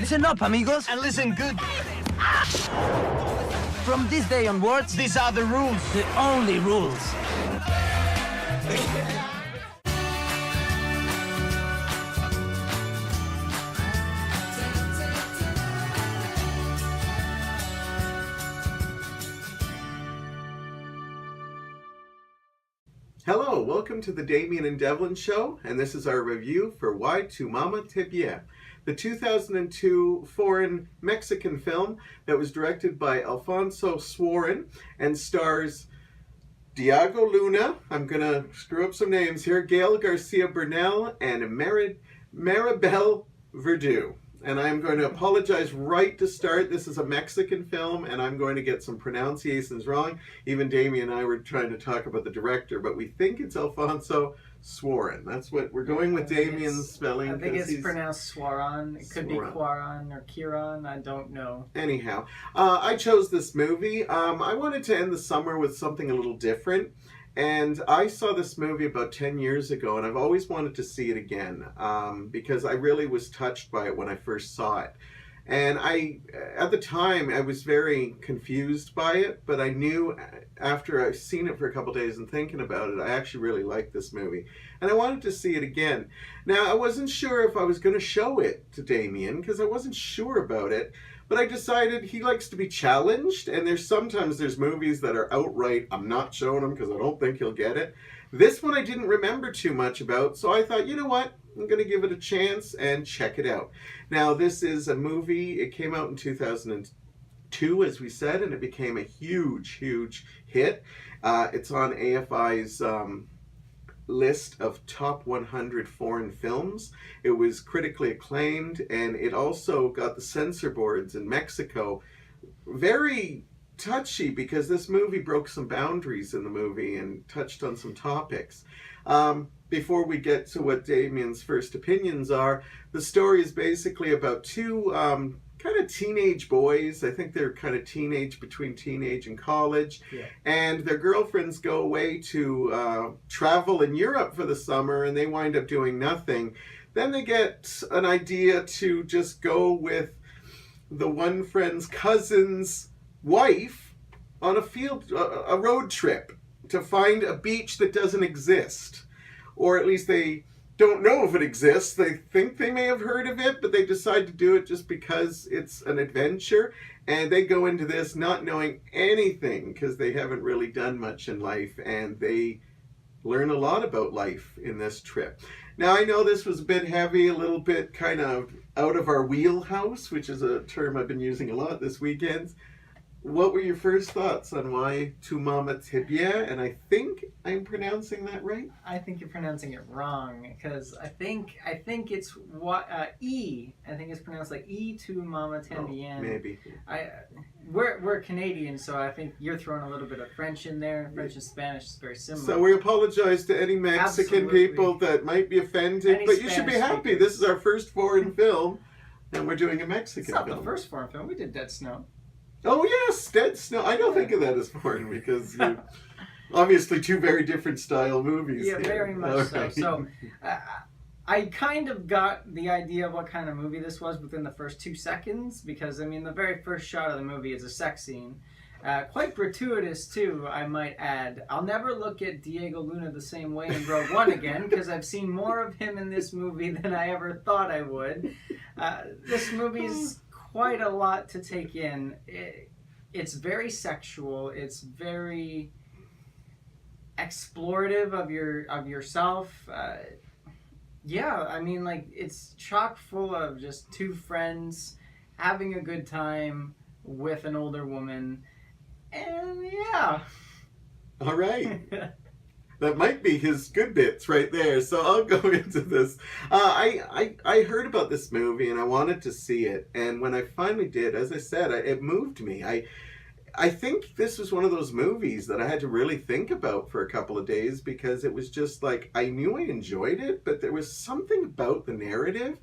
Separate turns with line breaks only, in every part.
Listen up, amigos.
And listen good.
From this day onwards,
These are the rules.
the only rules.
Hello, welcome to the Damian and Devlin show, and this is our review for Why to Mamá También, the 2002 foreign Mexican film that was directed by Alfonso Cuarón and stars Diego Luna, I'm going to screw up some names here, Gael Garcia Bernal, and Maribel Verdú. And I'm going to apologize right to start. This is a Mexican film, and I'm going to get some pronunciations wrong. Even Damian and I were trying to talk about the director, but we think it's Alfonso Cuarón. That's what we're going with. Damian's spelling.
I think it's pronounced Cuarón. It could be Cuarón or Kiran. I don't know.
Anyhow, I chose this movie. I wanted to end the summer with something a little different. And I saw this movie about 10 years ago, and I've always wanted to see it again because I really was touched by it when I first saw it. And at the time, I was very confused by it, but I knew after I've seen it for a couple days and thinking about it, I actually really liked this movie. And I wanted to see it again. Now, I wasn't sure if I was going to show it to Damian because I wasn't sure about it. But I decided he likes to be challenged, and sometimes there's movies that are outright, I'm not showing him because I don't think he'll get it. This one I didn't remember too much about, so I thought, you know what, I'm going to give it a chance and check it out. Now, this is a movie, it came out in 2002, as we said, and it became a huge, huge hit. It's on AFI's list of top 100 foreign films. It was critically acclaimed, and it also got the censor boards in Mexico very touchy because this movie broke some boundaries in the movie and touched on some topics. Before we get to what Damian's first opinions are, the story is basically about two kind of teenage boys. I think they're kind of between teenage and college. Yeah. And their girlfriends go away to travel in Europe for the summer, and they wind up doing nothing. Then they get an idea to just go with the one friend's cousin's wife on a road trip to find a beach that doesn't exist. Or at least they don't know if it exists. They think they may have heard of it, but they decide to do it just because it's an adventure. And they go into this not knowing anything because they haven't really done much in life, and they learn a lot about life in this trip. Now, I know this was a bit heavy, a little bit kind of out of our wheelhouse, which is a term I've been using a lot this weekend. What were your first thoughts on Why to Mamá También? And I think I'm pronouncing that right.
I think you're pronouncing it wrong because I think it's what E. I think it's pronounced like E to Mamá También.
Oh, maybe.
We're Canadian, so I think you're throwing a little bit of French in there. French and Spanish is very similar.
So we apologize to any Mexican people that might be offended, but you should be happy. Speakers. This is our first foreign film, and we're doing a Mexican film.
It's not the first foreign film. We did Dead Snow.
Oh yes, Dead Snow. I don't think of that as foreign because obviously two very different style movies.
Yeah, very much so. So I kind of got the idea of what kind of movie this was within the first 2 seconds because, I mean, the very first shot of the movie is a sex scene. Quite gratuitous too, I might add. I'll never look at Diego Luna the same way in Rogue One again because I've seen more of him in this movie than I ever thought I would. This movie's quite a lot to take in. It's very sexual. It's very explorative of yourself. Yeah, I mean, like, it's chock full of just two friends having a good time with an older woman, and yeah.
All right. That might be his good bits right there. So I'll go into this. I heard about this movie and I wanted to see it. And when I finally did, as I said, it moved me. I think this was one of those movies that I had to really think about for a couple of days because it was just like, I knew I enjoyed it, but there was something about the narrative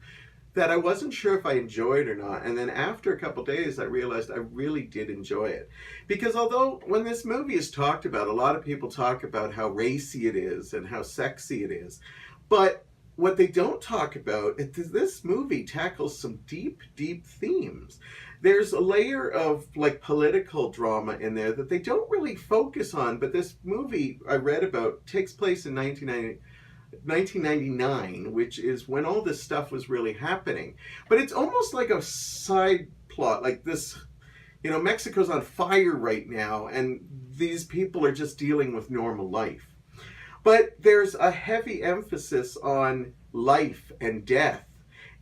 that I wasn't sure if I enjoyed or not. And then after a couple days, I realized I really did enjoy it. Because although when this movie is talked about, a lot of people talk about how racy it is and how sexy it is. But what they don't talk about is this movie tackles some deep, deep themes. There's a layer of like political drama in there that they don't really focus on, but this movie I read about takes place in 1999, which is when all this stuff was really happening. But it's almost like a side plot, like this, Mexico's on fire right now, and these people are just dealing with normal life. But there's a heavy emphasis on life and death.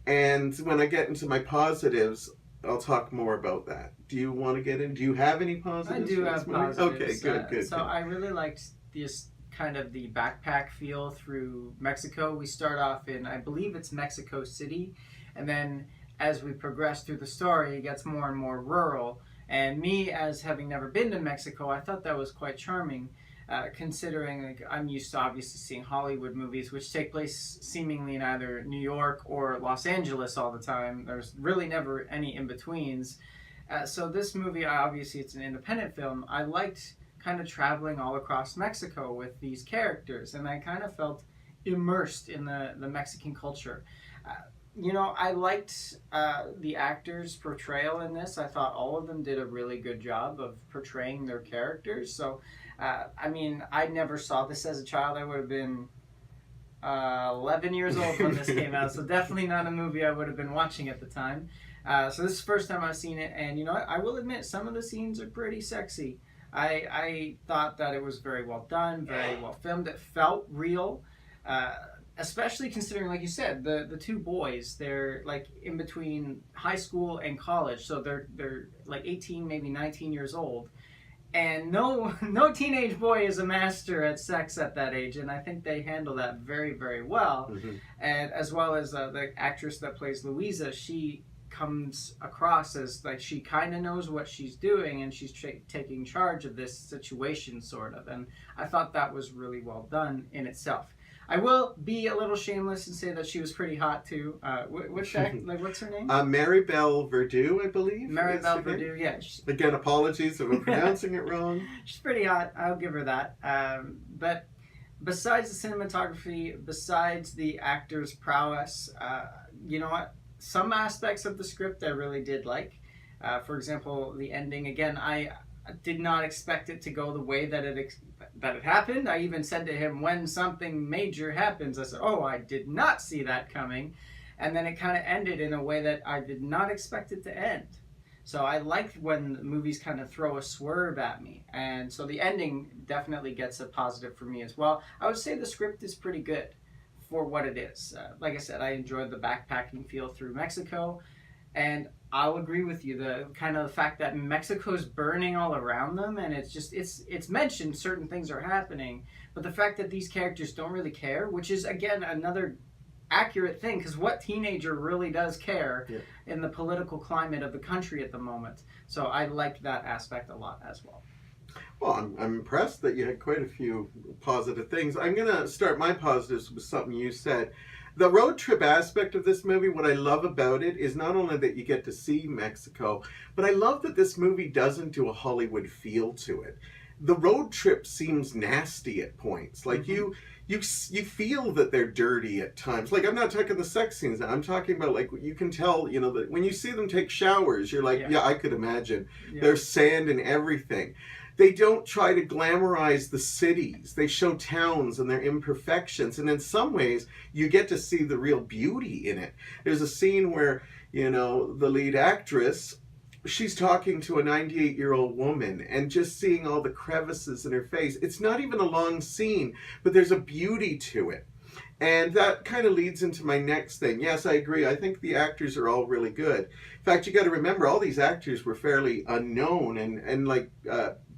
And when I get into my positives, I'll talk more about that. Do you want to get in? Do you have any positives?
I do have positives.
Okay, good.
So I really liked this kind of the backpack feel through Mexico. We start off in, I believe it's Mexico City. And then as we progress through the story, it gets more and more rural. And me, as having never been to Mexico, I thought that was quite charming. Considering like I'm used to obviously seeing Hollywood movies which take place seemingly in either New York or Los Angeles all the time. There's really never any in-betweens. So this movie, obviously it's an independent film. I liked kind of traveling all across Mexico with these characters, and I kind of felt immersed in the Mexican culture. I liked the actors' portrayal in this. I thought all of them did a really good job of portraying their characters. So I never saw this as a child. I would have been 11 years old when this came out, so definitely not a movie I would have been watching at the time. So this is the first time I've seen it, and I will admit some of the scenes are pretty sexy. I thought that it was very well done, very well filmed. It felt real, especially considering, like you said, the two boys, they're like in between high school and college, so they're like 18, maybe 19 years old. And no teenage boy is a master at sex at that age, and I think they handle that very, very well. Mm-hmm. And as well as the actress that plays Louisa, she comes across as like she kind of knows what she's doing, and she's taking charge of this situation, sort of. And I thought that was really well done in itself. I will be a little shameless and say that she was pretty hot too. What's her name?
Maribel Verdú, I believe.
Maribel Verdú, yeah.
Again, apologies if I'm pronouncing it wrong.
She's pretty hot. I'll give her that. But besides the cinematography, besides the actors' prowess, you know what? Some aspects of the script I really did like. For example, the ending. Again, I did not expect it to go the way that it happened. I even said to him, when something major happens, I said, oh, I did not see that coming. And then it kind of ended in a way that I did not expect it to end. So I liked when movies kind of throw a swerve at me. And so the ending definitely gets a positive for me as well. I would say the script is pretty good for what it is. Like I said, I enjoyed the backpacking feel through Mexico. And I'll agree with you, the kind of the fact that Mexico's burning all around them, and it's mentioned certain things are happening, but the fact that these characters don't really care, which is again another accurate thing, because what teenager really does care in the political climate of the country at the moment? So I liked that aspect a lot as well.
Well, I'm impressed that you had quite a few positive things. I'm going to start my positives with something you said. The road trip aspect of this movie, what I love about it is not only that you get to see Mexico, but I love that this movie doesn't do a Hollywood feel to it. The road trip seems nasty at points. Like you feel that they're dirty at times. Like I'm not talking the sex scenes now. I'm talking about like you can tell, that when you see them take showers, you're like, yeah I could imagine. Yeah. There's sand and everything. They don't try to glamorize the cities. They show towns and their imperfections. And in some ways, you get to see the real beauty in it. There's a scene where, the lead actress, she's talking to a 98-year-old woman and just seeing all the crevices in her face. It's not even a long scene, but there's a beauty to it. And that kind of leads into my next thing. Yes, I agree. I think the actors are all really good. In fact, you got to remember, all these actors were fairly unknown. And like...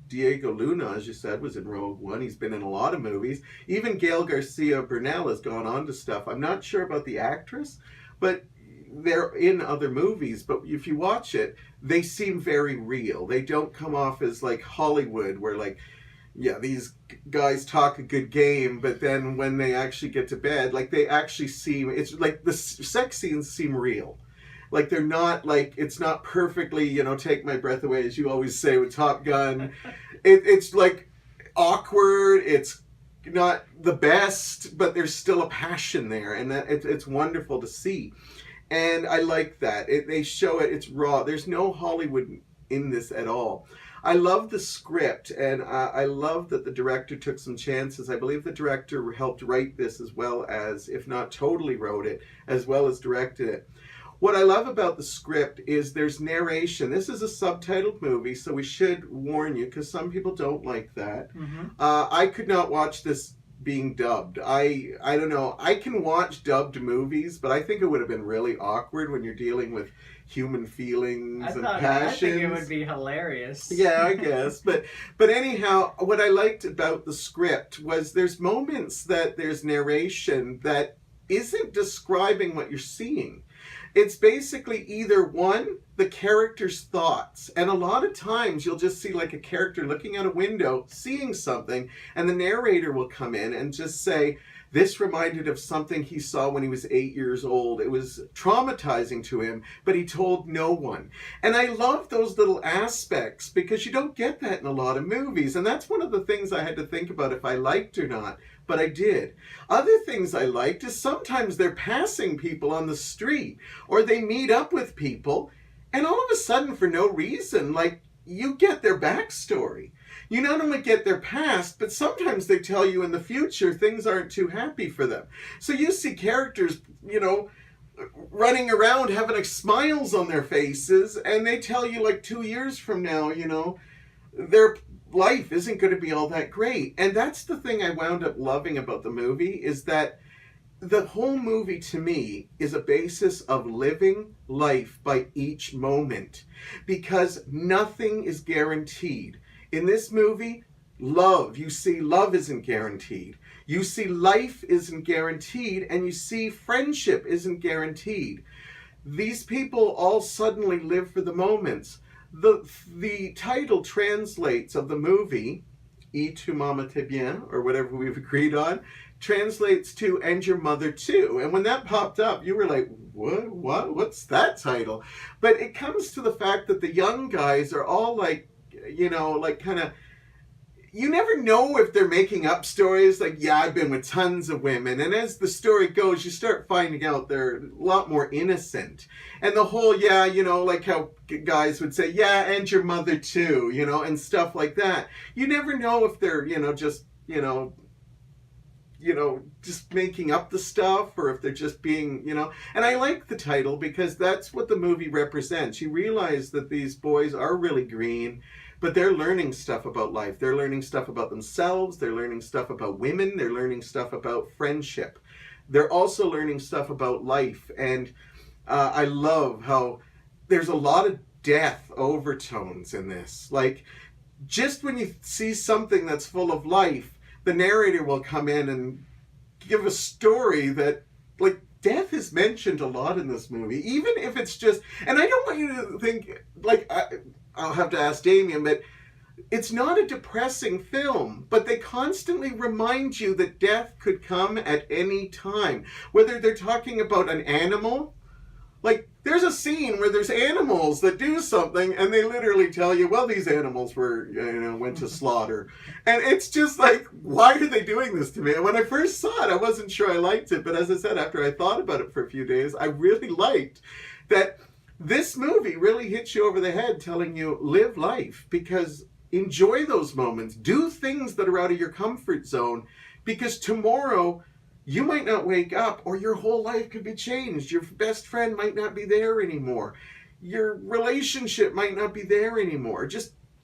Diego Luna, as you said, was in Rogue One. He's been in a lot of movies. Even Gael Garcia Bernal has gone on to stuff. I'm not sure about the actress, but they're in other movies. But if you watch it, they seem very real. They don't come off as like Hollywood, where like, yeah, these guys talk a good game, but then when they actually get to bed, like they actually seem, it's like the sex scenes seem real. Like they're not like, it's not perfectly, take my breath away, as you always say with Top Gun. It's like awkward. It's not the best, but there's still a passion there, and that it's wonderful to see. And I like that. They show it, it's raw. There's no Hollywood in this at all. I love the script, and I love that the director took some chances. I believe the director helped write this as well as, if not totally wrote it, as well as directed it. What I love about the script is there's narration. This is a subtitled movie, so we should warn you, because some people don't like that. I could not watch this being dubbed. I don't know. I can watch dubbed movies, but I think it would have been really awkward when you're dealing with human feelings and passions.
I think it would be hilarious.
Yeah, I guess. But anyhow, what I liked about the script was there's moments that there's narration that isn't describing what you're seeing. It's basically either one, the character's thoughts. And a lot of times you'll just see like a character looking out a window, seeing something, and the narrator will come in and just say, this reminded of something he saw when he was 8 years old. It was traumatizing to him, but he told no one. And I love those little aspects because you don't get that in a lot of movies. And that's one of the things I had to think about if I liked or not. But I did. Other things I liked is sometimes they're passing people on the street or they meet up with people and all of a sudden for no reason, like you get their backstory. You not only get their past, but sometimes they tell you in the future things aren't too happy for them. So you see characters, running around having like smiles on their faces and they tell you like 2 years from now, their life isn't going to be all that great. And that's the thing I wound up loving about the movie is that the whole movie to me is a basis of living life by each moment because nothing is guaranteed. In this movie, love isn't guaranteed. You see life isn't guaranteed, and you see friendship isn't guaranteed. These people all suddenly live for the moments. The title translates of the movie, Y tu Mamá También, or whatever we've agreed on, translates to And Your Mother Too. And when that popped up, you were like, what? What's that title? But it comes to the fact that the young guys are all like, kind of, you never know if they're making up stories. Like, yeah, I've been with tons of women. And as the story goes, you start finding out they're a lot more innocent. And the whole, like how guys would say, yeah, and your mother too, and stuff like that. You never know if they're, just making up the stuff or if they're just being, And I like the title because that's what the movie represents. You realize that these boys are really green, but they're learning stuff about life. They're learning stuff about themselves. They're learning stuff about women. They're learning stuff about friendship. They're also learning stuff about life. And I love how there's a lot of death overtones in this. Like, just when you see something that's full of life, the narrator will come in and give a story that, like, death is mentioned a lot in this movie. Even if it's just, and I don't want you to think, like, I'll have to ask Damian, but it's not a depressing film, but they constantly remind you that death could come at any time. Whether they're talking about an animal, like there's a scene where there's animals that do something and they literally tell you, well, these animals were, went to slaughter. And it's just like, why are they doing this to me? And when I first saw it, I wasn't sure I liked it. But as I said, after I thought about it for a few days, I really liked that this movie really hits you over the head telling you, live life, because enjoy those moments. Do things that are out of your comfort zone, because tomorrow you might not wake up or your whole life could be changed. Your best friend might not be there anymore. Your relationship might not be there anymore.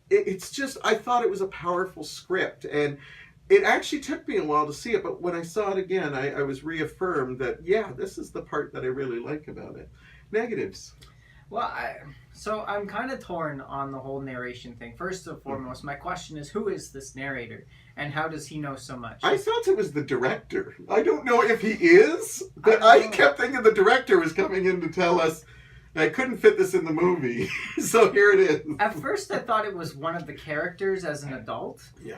It's just, I thought it was a powerful script, and it actually took me a while to see it, but when I saw it again, I was reaffirmed that, yeah, this is the part that I really like about it. Negatives.
Well, so I'm kind of torn on the whole narration thing. First and foremost, my question is, who is this narrator, and how does he know so much?
I felt it was the director. I don't know if he is, but I kept thinking the director was coming in to tell us, I couldn't fit this in the movie, so here it is.
At first, I thought it was one of the characters as an adult.
Yeah.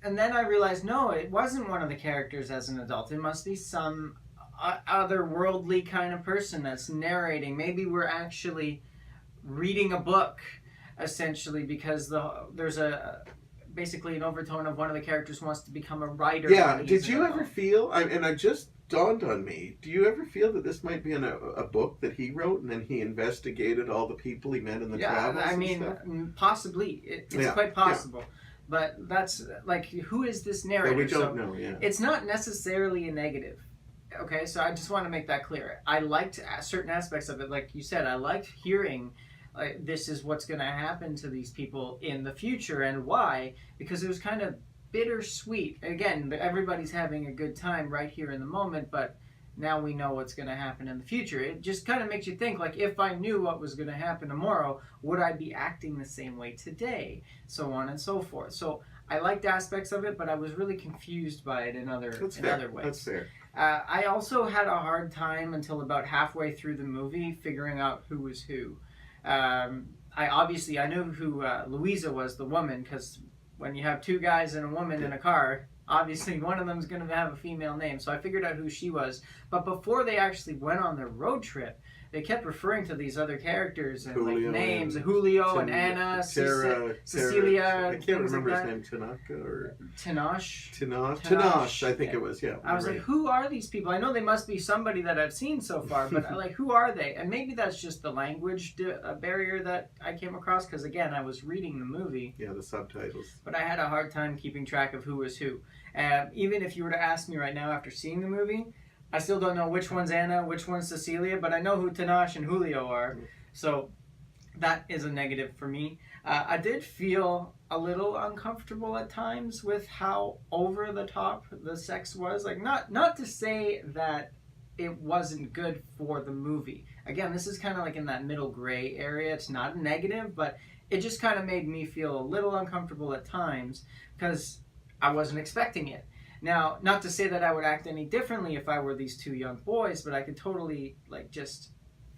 And then I realized, no, it wasn't one of the characters as an adult. It must be some otherworldly kind of person that's narrating. Maybe we're actually reading a book, essentially, because there's basically an overtone of one of the characters wants to become a writer.
Yeah, did you ever feel, and I just dawned on me, do you ever feel that this might be in a book that he wrote and then he investigated all the people he met in the travels?
I mean, possibly. It's quite possible. But that's, like, who is this narrator?
But we don't know,
It's not necessarily a negative. Okay, so I just want to make that clear. I liked certain aspects of it. Like you said, I liked hearing this is what's going to happen to these people in the future and why, because it was kind of bittersweet. Again, everybody's having a good time right here in the moment, but now we know what's going to happen in the future. It just kind of makes you think, like, if I knew what was going to happen tomorrow, would I be acting the same way today? So on and so forth. So I liked aspects of it, but I was really confused by it in other ways.
That's fair.
I also had a hard time until about halfway through the movie figuring out who was who. I knew who Louisa was, the woman, because when you have two guys and a woman in a car, obviously one of them is going to have a female name. So I figured out who she was. But before they actually went on their road trip, they kept referring to these other characters and
Julio,
like names, Julio and Anna, Cecilia.
I can't remember his name, Tanaka or Tenoch. I think it was. Yeah.
I was like, who are these people? I know they must be somebody that I've seen so far, but like, who are they? And maybe that's just the language barrier that I came across, because again, I was reading the movie.
Yeah, the subtitles.
But I had a hard time keeping track of who was who. Even if you were to ask me right now after seeing the movie, I still don't know which one's Anna, which one's Cecilia, but I know who Tenoch and Julio are. So that is a negative for me. I did feel a little uncomfortable at times with how over the top the sex was. Like, not to say that it wasn't good for the movie. Again, this is kind of like in that middle gray area. It's not a negative, but it just kind of made me feel a little uncomfortable at times because I wasn't expecting it. Now, not to say that I would act any differently if I were these two young boys, but I could totally, like, just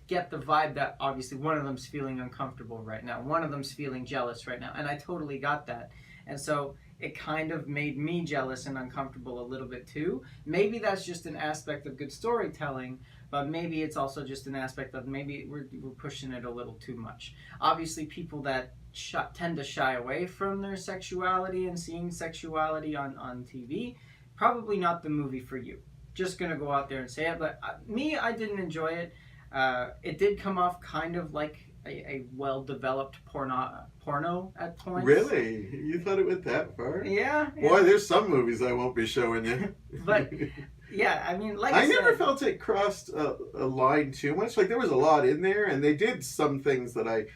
get the vibe that obviously one of them's feeling uncomfortable right now. One of them's feeling jealous right now. And I totally got that. And so it kind of made me jealous and uncomfortable a little bit too. Maybe that's just an aspect of good storytelling, but maybe it's also just an aspect of maybe we're pushing it a little too much. Obviously, people that tend to shy away from their sexuality and seeing sexuality on TV, probably not the movie for you. Just gonna go out there and say it. But me, I didn't enjoy it. It did come off kind of like a well-developed porno at points.
Really? You thought it went that far?
Yeah.
Boy, there's some movies I won't be showing you.
But yeah, I mean, like
I never felt it crossed a line too much. Like, there was a lot in there, and they did some things that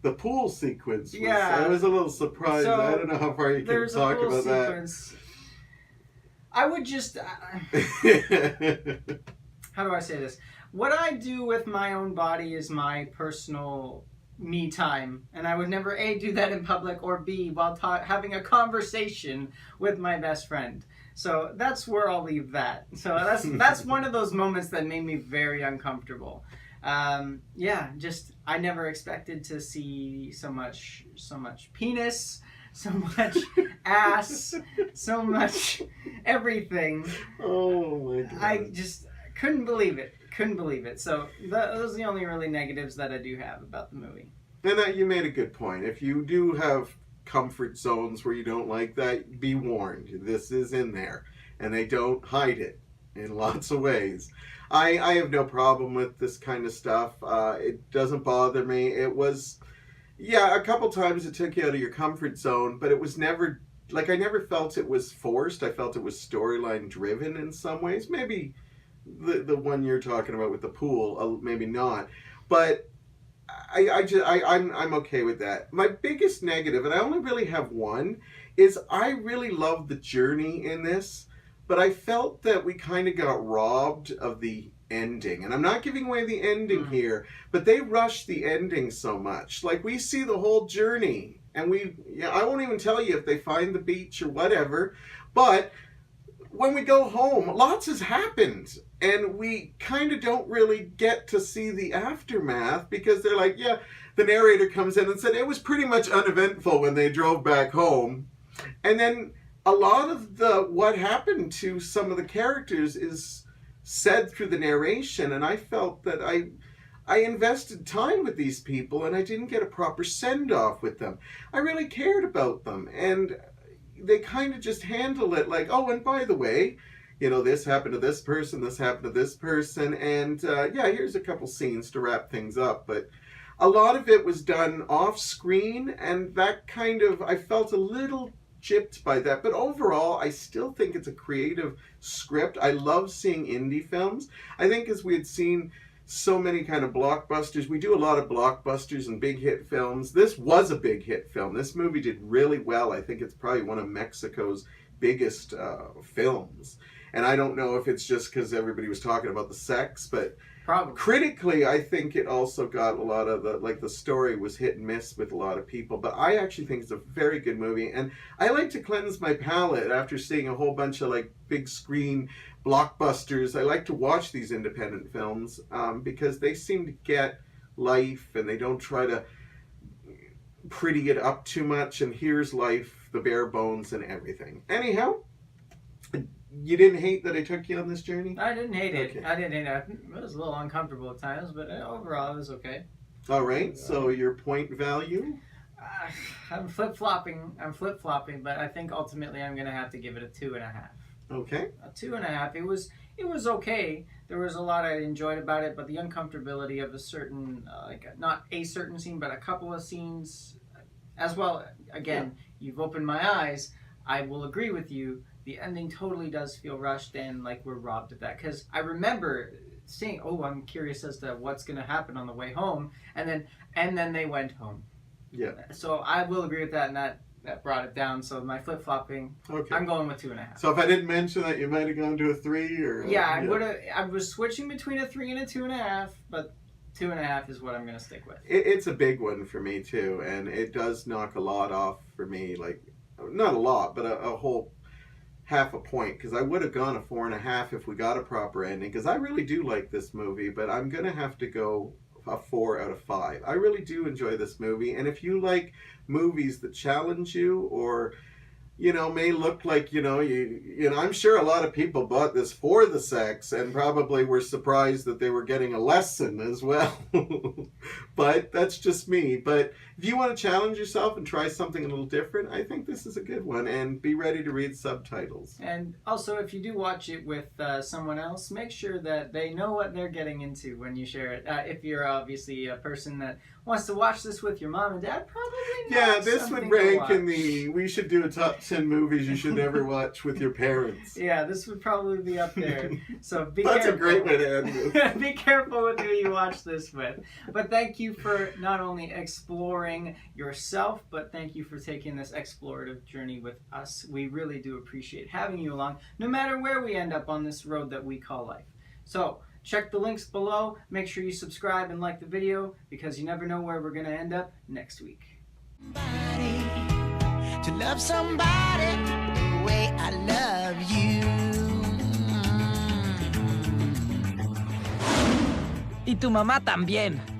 the pool sequence was, I was a little surprised. So, I don't know how far you can talk about sequence. That.
I would just... how do I say this? What I do with my own body is my personal me time. And I would never, A, do that in public, or B, while having a conversation with my best friend. So that's where I'll leave that. So that's one of those moments that made me very uncomfortable. Just I never expected to see so much penis, so much ass, so much everything.
Oh my God!
I just couldn't believe it. So those are the only really negatives that I do have about the movie.
And you made a good point. If you do have comfort zones where you don't like that, be warned. This is in there, and they don't hide it in lots of ways. I have no problem with this kind of stuff. It doesn't bother me. It was, a couple times it took you out of your comfort zone, but it was never, like, I never felt it was forced. I felt it was storyline driven in some ways. Maybe the one you're talking about with the pool, maybe not. But I'm okay with that. My biggest negative, and I only really have one, is I really love the journey in this, but I felt that we kind of got robbed of the ending. And I'm not giving away the ending here, but they rushed the ending so much. Like, we see the whole journey, and I won't even tell you if they find the beach or whatever, but when we go home, lots has happened. And we kind of don't really get to see the aftermath, because they're like, the narrator comes in and said it was pretty much uneventful when they drove back home. And then a lot of what happened to some of the characters is said through the narration. And I felt that I invested time with these people and I didn't get a proper send-off with them. I really cared about them. And they kind of just handle it like, oh, and by the way, you know, this happened to this person, this happened to this person, and yeah, here's a couple scenes to wrap things up. But a lot of it was done off screen, and that kind of, I felt a little gypped by that. But overall, I still think it's a creative script. I love seeing indie films. I think as we had seen so many kind of blockbusters, we do a lot of blockbusters and big hit films. This was a big hit film. This movie did really well. I think it's probably one of Mexico's biggest films. And I don't know if it's just because everybody was talking about the sex, but
Probably.
critically, I think it also got a lot of the story was hit and miss with a lot of people. But I actually think it's a very good movie. And I like to cleanse my palate after seeing a whole bunch of like big screen blockbusters. I like to watch these independent films because they seem to get life and they don't try to pretty it up too much. And here's life, the bare bones and everything. Anyhow, you didn't hate that I took you on this journey?
I didn't hate it.
Okay.
I didn't hate it. It was a little uncomfortable at times, but overall it was okay.
All right, so your point value?
I'm flip-flopping, but I think ultimately I'm going to have to give it a 2.5.
Okay.
A 2.5. It was okay. There was a lot I enjoyed about it, but the uncomfortability of a certain, not a certain scene, but a couple of scenes as well. Again, You've opened my eyes. I will agree with you. The ending totally does feel rushed and like we're robbed of that. Because I remember saying, oh, I'm curious as to what's going to happen on the way home. And then they went home.
Yeah.
So I will agree with that, and that brought it down. So my flip-flopping,
Okay.
I'm going with 2.5.
So if I didn't mention that, you might have gone to a 3 or...
Yeah, I would have. I was switching between a 3 and a 2.5, but 2.5 is what I'm going to stick with.
It's a big one for me, too. And it does knock a lot off for me. Like, not a lot, but a whole half a point. Because I would have gone a 4.5 if we got a proper ending. Because I really do like this movie, but I'm going to have to go a 4 out of 5. I really do enjoy this movie, and if you like movies that challenge you or may look like I'm sure a lot of people bought this for the sex and probably were surprised that they were getting a lesson as well. But that's just me. But if you want to challenge yourself and try something a little different, I think this is a good one, and be ready to read subtitles.
And also, if you do watch it with someone else, make sure that they know what they're getting into when you share it. If you're obviously a person that wants to watch this with your mom and dad, probably not.
Yeah, this would rank in
the...
we should do a top 10 movies you should never watch with your parents.
Yeah, this would probably be up there. So be
That's
careful.
a great way to end this.
Be careful with who you watch this with. But thank you for not only exploring yourself, but thank you for taking this explorative journey with us. We really do appreciate having you along, no matter where we end up on this road that we call life. So check the links below. Make sure you subscribe and like the video, because you never know where we're going to end up next week.
To love somebody the way I love you.
Y tu mamá también.